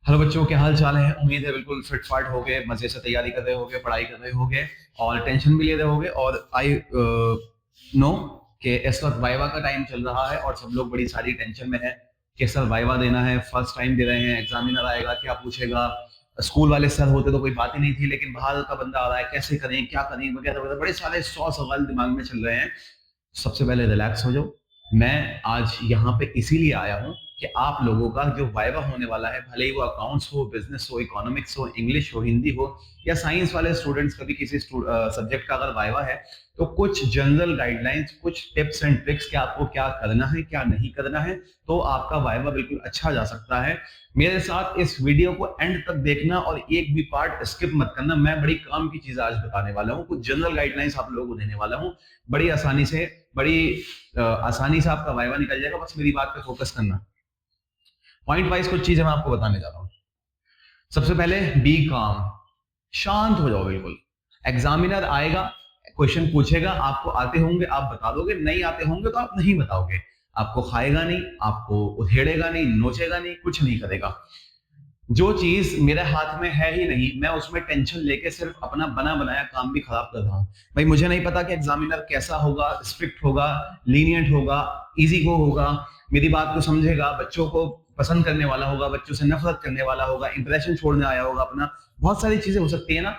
Hello बच्चों, क्या हाल चाल है। उम्मीद है बिल्कुल फिट फाट हो गए, मजे से तैयारी कर रहे होगे, पढ़ाई कर रहे होगे और टेंशन भी ले रहे होगे। और आई नो कि इस वक्त वाइवा का टाइम चल रहा है और सब लोग बड़ी सारी टेंशन में है कि सर वाइवा देना है, फर्स्ट टाइम दे रहे हैं, एग्जामिनर आएगा क्या पूछेगा। स्कूल वाले सर होते तो कोई बात ही नहीं थी, लेकिन बाहर का बंदा आ रहा है, कैसे करें क्या करें वगैरह वगैरह, बड़े सारे 100 सवाल दिमाग में चल रहे हैं। सबसे पहले रिलैक्स हो जाओ। मैं आज यहाँ पे इसीलिए आया हूँ कि आप लोगों का जो वाइवा होने वाला है, भले ही वो अकाउंट्स हो, बिजनेस हो, इकोनॉमिक्स हो, इंग्लिश हो, हिंदी हो, या साइंस वाले स्टूडेंट्स का भी किसी सब्जेक्ट का अगर वाइवा है, तो कुछ जनरल गाइडलाइंस, कुछ टिप्स एंड ट्रिक्स कि आपको क्या करना है क्या नहीं करना है, तो आपका वाइवा बिल्कुल अच्छा जा सकता है। मेरे साथ इस वीडियो को एंड तक देखना और एक भी पार्ट स्किप मत करना। मैं बड़ी काम की चीज आज बताने वाला हूँ, कुछ जनरल गाइडलाइंस आप लोगों को देने वाला हूँ। बड़ी आसानी से आपका वाइवा निकल जाएगा, बस मेरी बात पे फोकस करना। पॉइंट वाइज कुछ चीजें मैं आपको बताने जा रहा हूँ। सबसे पहले बी काम, शांत हो जाओ बिल्कुल। एग्जामिनर आएगा, क्वेश्चन पूछेगा, आपको आते होंगे आप बता दोगे, नहीं आते होंगे तो आप नहीं बताओगे। आपको खाएगा नहीं, आपको उधेड़ेगा नहीं, नोचेगा नहीं, कुछ नहीं करेगा। जो चीज मेरे हाथ में है ही नहीं, मैं उसमें टेंशन लेके सिर्फ अपना बना बनाया काम भी खराब कर रहा हूं। भाई मुझे नहीं पता कि एग्जामिनर कैसा होगा, स्ट्रिक्ट होगा, लीनियंट होगा, इजी गो होगा, मेरी बात को समझेगा, बच्चों को पसंद करने वाला होगा, बच्चों से नफरत करने वाला होगा, इंप्रेशन छोड़ने आया होगा अपना। बहुत सारी चीजें हो सकती है ना।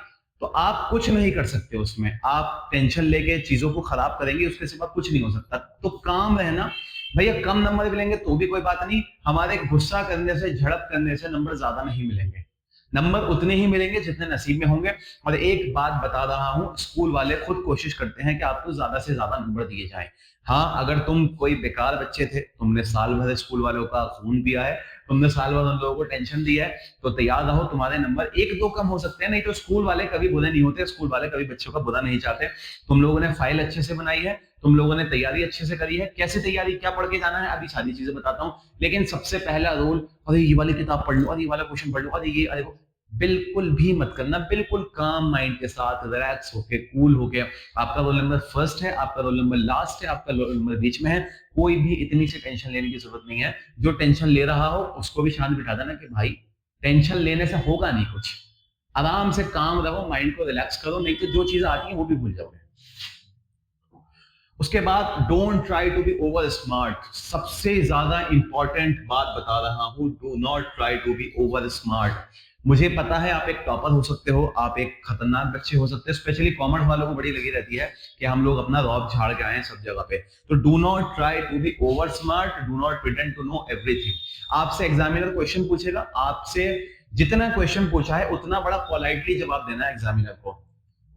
तो आप कुछ नहीं कर सकते उसमें, आप टेंशन लेके चीजों को खराब करेंगे, उसके सिवा कुछ नहीं हो सकता। तो काम रहना। भैया कम नंबर मिलेंगे तो भी कोई बात नहीं, हमारे गुस्सा करने से, झड़प करने से नंबर ज्यादा नहीं मिलेंगे। नंबर उतने ही मिलेंगे जितने नसीब में होंगे। और एक बात बता रहा हूं, स्कूल वाले खुद कोशिश करते हैं कि आपको ज्यादा से ज्यादा नंबर दिए जाएं। हाँ, अगर तुम कोई बेकार बच्चे थे, तुमने साल भर स्कूल वालों का खून पिया है, तुमने साल भर उन लोगों को टेंशन दी है, तो तैयार रहो, तुम्हारे नंबर एक दो कम हो सकते हैं। नहीं तो स्कूल वाले कभी बुरे नहीं होते, स्कूल वाले कभी बच्चों का बुरा नहीं चाहते। तुम लोगों ने फाइल अच्छे से बनाई है, तुम लोगों ने तैयारी अच्छे से करी है। कैसे तैयारी, क्या पढ़ के जाना है, अभी सारी चीजें बताता हूँ। लेकिन सबसे पहला रूल, अरे ये वाली किताब पढ़ लो, अरे ये वाला क्वेश्चन पढ़ लो, अरे ये अरे वो, बिल्कुल भी मत करना। बिल्कुल काम माइंड के साथ, रिलैक्स होके, कूल होके। आपका रोल नंबर फर्स्ट है, आपका रोल नंबर लास्ट है, आपका रोल नंबर बीच में है। कोई भी इतनी सी टेंशन लेने की जरूरत नहीं है। जो टेंशन ले रहा हो उसको भी शांत बिठा देना कि भाई टेंशन लेने से होगा नहीं कुछ। आराम से काम रहो, माइंड को रिलैक्स करो, नहीं तो जो चीजें आती है वो भी भूल जाओगे। उसके बाद don't try to be over smart. सबसे ज्यादा इंपॉर्टेंट बात बता रहा हूं, do not try to be over smart. मुझे पता है आप एक टॉपर हो सकते हो, आप एक खतरनाक बच्चे हो सकते हैं। स्पेशली कॉमर्स वालों को बड़ी लगी रहती है कि हम लोग अपना रौब झाड़ के आए हैं सब जगह पे। तो do not try to be over smart, do not pretend to know everything. आपसे एग्जामिनर क्वेश्चन पूछेगा, आपसे जितना क्वेश्चन पूछा है उतना बड़ा पोलाइटली जवाब देना है एग्जामिनर को।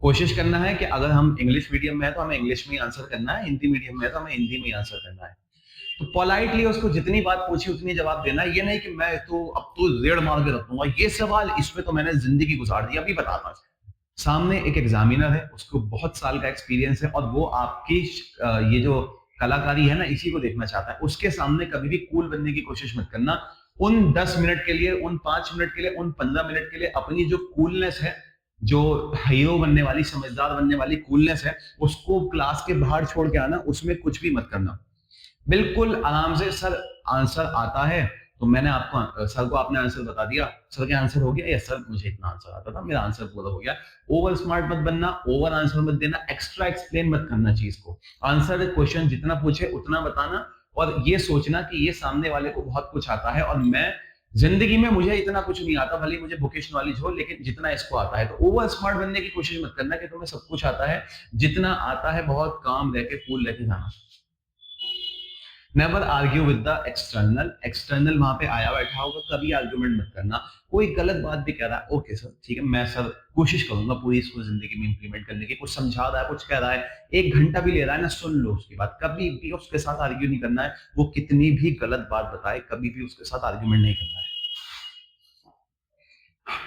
कोशिश करना है कि अगर हम इंग्लिश मीडियम में है तो हमें इंग्लिश में ही आंसर करना है, हिंदी मीडियम में है तो हमें हिंदी में ही आंसर करना है। तो पोलाइटली उसको जितनी बात पूछी उतनी जवाब देना। ये नहीं कि मैं तो अब तो रेड़ मार के रखूंगा, ये सवाल इसमें तो मैंने जिंदगी गुजार दी, अभी बताता हूं। सामने एक एग्जामिनर है, उसको बहुत साल का एक्सपीरियंस है और वो आपकी ये जो कलाकारी है ना, इसी को देखना चाहता है। उसके सामने कभी भी कूल बनने की कोशिश मत करना। उन 10 मिनट के लिए, उन 5 मिनट के लिए, उन 15 मिनट के लिए अपनी जो कूलनेस है, जो हीरो बनने वाली, समझदार बनने वाली कूलनेस है, उसको क्लास के बाहर छोड़ के आना। उसमें कुछ भी मत करना। बिल्कुल आराम से, सर आंसर आता है तो मैंने आपको, सर को आपने आंसर बता दिया, सर के आंसर हो गया, यस सर मुझे इतना आंसर आता था, मेरा आंसर पूरा हो गया। ओवर स्मार्ट मत बनना, ओवर आंसर मत देना, एक्स्ट्रा एक्सप्लेन मत करना चीज को। आंसर क्वेश्चन जितना पूछे उतना बताना, और ये सोचना कि ये सामने वाले को बहुत कुछ आता है और मैं जिंदगी में मुझे इतना कुछ नहीं आता, भले मुझे वोकेशनल नॉलेज हो, लेकिन जितना इसको आता है। तो ओवर स्मार्ट बनने की कोशिश मत करना कि तुम्हें सब कुछ आता है। जितना आता है बहुत काम रह के, कूल रह के जाना। Never argue with the external. External वहां पे आया बैठा होगा, कभी आर्ग्यूमेंट मत करना। कोई गलत बात भी कह रहा है, ओके सर ठीक है, मैं सर कोशिश करूंगा पूरी इसको जिंदगी में इंप्लीमेंट करने की। कुछ समझा रहा है, कुछ कह रहा है, 1 घंटा भी ले रहा है ना, सुन लो उसकी बात। कभी भी उसके साथ आर्ग्यू नहीं करना है। वो कितनी भी गलत बात बताए, कभी भी उसके साथ आर्ग्यूमेंट नहीं करना है।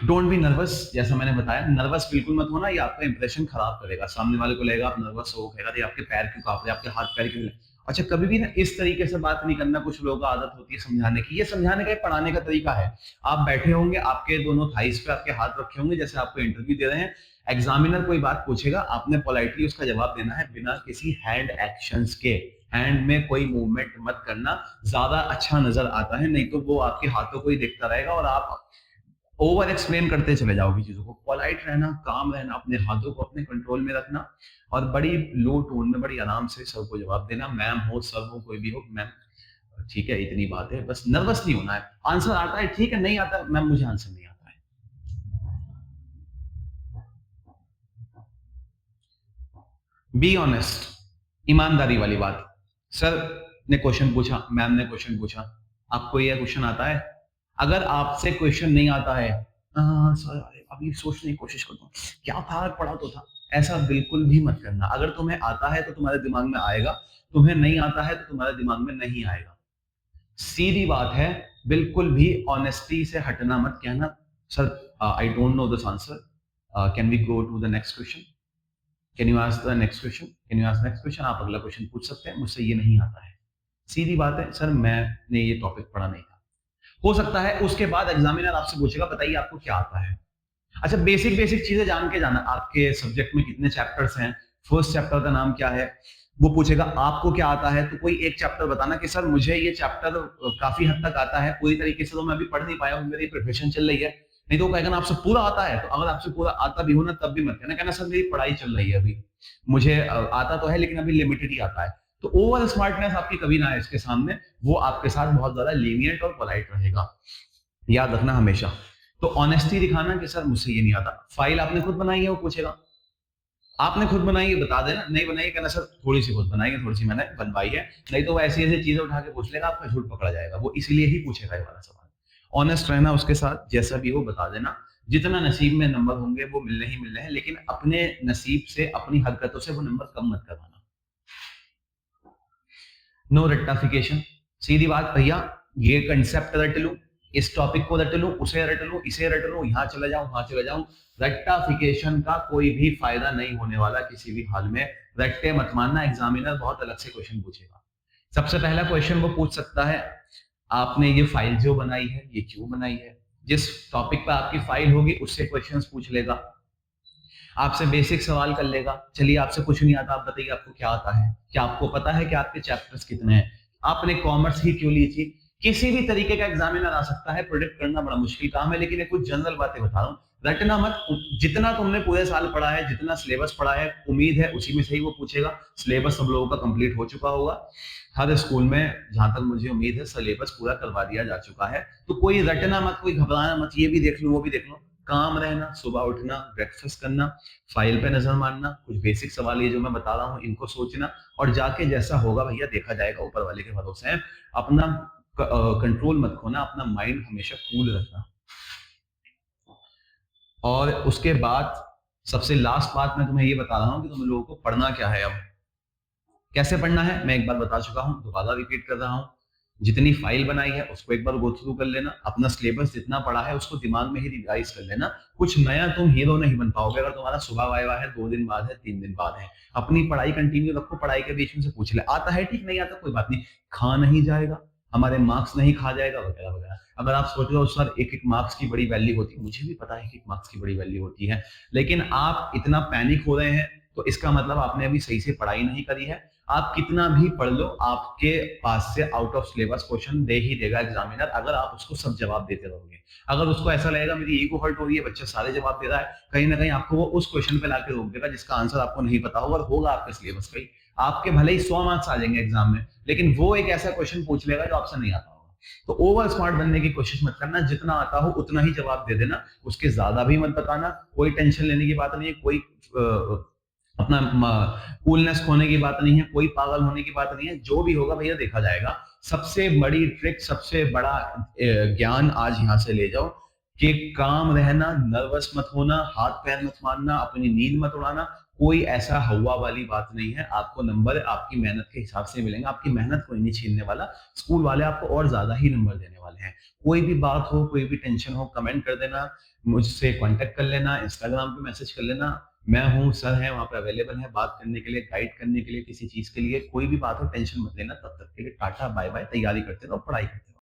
Don't be nervous. जैसा मैंने बताया, नर्वस बिल्कुल मत होना, ये आपका इंप्रेशन खराब करेगा। सामने वाले को लगेगा आप नर्वस हो, कहेगा आपके पैर क्यों कांप रहे हैं, आपके हाथ पैर क्यों। अच्छा, कभी भी ना इस तरीके से बात नहीं करना। कुछ लोगों का आदत होती है समझाने की, ये समझाने का, पढ़ाने का तरीका है। आप बैठे होंगे, आपके दोनों थाइस पे आपके हाथ रखे होंगे, जैसे आपको इंटरव्यू दे रहे हैं। एग्जामिनर कोई बात पूछेगा, आपने पोलाइटली उसका जवाब देना है, बिना किसी हैंड एक्शंस के। हैंड में कोई मूवमेंट मत करना, ज्यादा अच्छा नजर आता है। नहीं तो वो आपके हाथों को ही देखता रहेगा और आप ओवर एक्सप्लेन करते चले जाओगे चीजों को। पोलाइट रहना, काम रहना, अपने हाथों को अपने कंट्रोल में रखना और बड़ी लो टोन में बड़ी आराम से सबको जवाब देना। मैम हो, सर हो, कोई भी हो, मैम ठीक है इतनी बात है, बस नर्वस नहीं होना है। आंसर आता है ठीक है, नहीं आता मैम मुझे आंसर नहीं आता है। बी ऑनेस्ट, ईमानदारी वाली बात। सर ने क्वेश्चन पूछा, मैम ने क्वेश्चन पूछा, आपको यह क्वेश्चन आता है? अगर आपसे क्वेश्चन नहीं आता है, सर अभी सोचने की कोशिश करता हूँ, क्या था, पढ़ा तो था, ऐसा बिल्कुल भी मत करना। अगर तुम्हें आता है तो तुम्हारे दिमाग में आएगा, तुम्हें नहीं आता है तो तुम्हारे दिमाग में नहीं आएगा। सीधी बात है, बिल्कुल भी ऑनेस्टी से हटना मत। कहना sir I don't know this answer, can we go to the next question, can you ask the next question, can you ask next question, आप अगला क्वेश्चन पूछ सकते हैं, मुझसे ये नहीं आता है। सीधी बात है, सर मैंने ये टॉपिक पढ़ा नहीं था। हो सकता है उसके बाद एग्जामिनर आपसे पूछेगा बताइए आपको क्या आता है। अच्छा, बेसिक बेसिक चीजें जान के जाना, आपके सब्जेक्ट में कितने चैप्टर्स हैं, फर्स्ट चैप्टर का नाम क्या है, वो पूछेगा आपको क्या आता है, तो कोई एक चैप्टर बताना कि सर मुझे ये चैप्टर काफी हद तक आता है, पूरी तरीके से तो मैं अभी पढ़ नहीं पाया हूँ, मेरी प्रिपरेशन चल रही है। नहीं तो वो कहेगा ना आपसे पूरा आता है, तो अगर आपसे पूरा आता भी हो ना तब भी मत कहना, कहना सर मेरी पढ़ाई चल रही है अभी, मुझे आता तो है लेकिन अभी लिमिटेड ही आता है। तो ओवर स्मार्टनेस आपकी कभी ना है इसके सामने, वो आपके साथ बहुत ज्यादा लीनियंट और पोलाइट रहेगा, याद रखना हमेशा। तो ऑनेस्टी दिखाना कि सर मुझसे ये नहीं आता। फाइल आपने खुद बनाई है, वो पूछेगा आपने खुद बनाई है बता देना, नहीं बनाई कहना सर थोड़ी सी खुद बनाई है, थोड़ी सी मैंने बनवाई है। नहीं तो वो ऐसी ऐसी चीजें उठा के पूछ लेगा, आपका झूठ पकड़ा जाएगा, वो इसलिए ही पूछेगा ये वाला सवाल। ऑनेस्ट रहना उसके साथ, जैसा भी हो बता देना। जितना नसीब में नंबर होंगे वो मिलने ही मिलने हैं, लेकिन अपने नसीब से अपनी हरकतों से वो नंबर कम मत करवाना। नो रट्टाफिकेशन, सीधी बात भैया, ये कंसेप्ट रट लूं, इस टॉपिक को रट लूं, उसे रट लूं, इसे रट लूं, यहां चला जाऊं, वहां चला जाऊं, रट्टाफिकेशन का कोई भी फायदा नहीं होने वाला किसी भी हाल में। रट्टे मत मानना, एग्जामिनर बहुत अलग से क्वेश्चन पूछेगा। सबसे पहला क्वेश्चन वो पूछ सकता है, आपने ये फाइल जो बनाई है ये क्यों बनाई है। जिस टॉपिक पर आपकी फाइल होगी उससे क्वेश्चंस पूछ लेगा, आपसे बेसिक सवाल कर लेगा, चलिए आपसे कुछ नहीं आता, आप बताइए आपको क्या आता है, क्या आपको पता है कि आपके चैप्टर्स कितने हैं, आपने कॉमर्स ही क्यों ली थी। किसी भी तरीके का एग्जामिनर आ सकता है, प्रोडिक्ट करना बड़ा मुश्किल काम है, लेकिन ये कुछ जनरल बातें बता रहा हूँ, रटना मत। जितना तुमने पूरे साल पढ़ा है, जितना सिलेबस पढ़ा है, उम्मीद है उसी में से ही वो पूछेगा। सिलेबस सब लोगों का कंप्लीट हो चुका होगा, हर स्कूल में जहां तक मुझे उम्मीद है सिलेबस पूरा करवा दिया जा चुका है। तो कोई रटना मत, कोई घबराना मत, ये भी देख लो वो भी देख लो, काम रहना, सुबह उठना, ब्रेकफास्ट करना, फाइल पे नजर मारना, कुछ बेसिक सवाल ये जो मैं बता रहा हूँ इनको सोचना, और जाके जैसा होगा भैया देखा जाएगा, ऊपर वाले के भरोसे है। अपना कंट्रोल मत खोना, अपना माइंड हमेशा कूल रखना। और उसके बाद सबसे लास्ट बात मैं तुम्हें ये बता रहा हूँ कि तुम लोगों को पढ़ना क्या है। अब कैसे पढ़ना है मैं एक बार बता चुका हूँ, दोबारा रिपीट कर रहा हूँ। जितनी फाइल बनाई है उसको एक बार गो थ्रू कर लेना, अपना सिलेबस जितना पढ़ा है उसको दिमाग में ही रिवाइज कर लेना। कुछ नया तुम हीरो नहीं बन पाओगे अगर तुम्हारा सुबह वाइवा है, 2 दिन बाद है, 3 दिन बाद है। अपनी पढ़ाई कंटिन्यू रखो, पढ़ाई के बीच में से पूछ ले, आता है ठीक, नहीं आता कोई बात नहीं, खा नहीं जाएगा, हमारे मार्क्स नहीं खा जाएगा, वगैरह वगैरह। अगर आप सोच रहे हो सर एक एक मार्क्स की बड़ी वैल्यू होती है, मुझे भी पता है कि मार्क्स की बड़ी वैल्यू होती है, लेकिन आप इतना पैनिक हो रहे हैं तो इसका मतलब आपने अभी सही से पढ़ाई नहीं करी है। आप कितना भी पढ़ लो, आपके पास से आउट ऑफ सिलेबस क्वेश्चन दे ही देगा एग्जामिनर, अगर आप उसको सब जवाब देते रहोगे। अगर उसको ऐसा लगेगा मेरी ईगो हर्ट हो रही है, बच्चा सारे जवाब दे रहा है, कहीं ना कहीं आपको वो उस क्वेश्चन पे लाके रोक देगा जिसका आंसर आपको नहीं पता होगा, और होगा आपके सिलेबस का ही। आपके भले ही 100 मार्क्स आ जाएंगे एग्जाम में, लेकिन वो एक ऐसा क्वेश्चन पूछ लेगा जो आपसे नहीं आता होगा। तो ओवर स्मार्ट बनने की कोशिश मत करना, जितना आता हो उतना ही जवाब दे देना, उसके ज्यादा भी मत बताना। कोई टेंशन लेने की बात नहीं है, कोई अपना कूलनेस खोने की बात नहीं है, कोई पागल होने की बात नहीं है, जो भी होगा भैया देखा जाएगा। सबसे बड़ी ट्रिक, सबसे बड़ा ज्ञान आज यहाँ से ले जाओ कि काम रहना, नर्वस मत होना, हाथ पैर मत मारना, अपनी नींद मत उड़ाना, कोई ऐसा हवा वाली बात नहीं है। आपको नंबर आपकी मेहनत के हिसाब से मिलेंगे, आपकी मेहनत कोई नहीं छीनने वाला, स्कूल वाले आपको और ज्यादा ही नंबर देने वाले हैं। कोई भी बात हो, कोई भी टेंशन हो, कमेंट कर देना, मुझसे कांटेक्ट कर लेना, इंस्टाग्राम पे मैसेज कर लेना, मैं हूँ, सर है वहां पे अवेलेबल है बात करने के लिए, गाइड करने के लिए, किसी चीज के लिए। कोई भी बात हो टेंशन मत लेना। तब तक के लिए टाटा बाय बाय, तैयारी करते रहो, पढ़ाई करते रहो।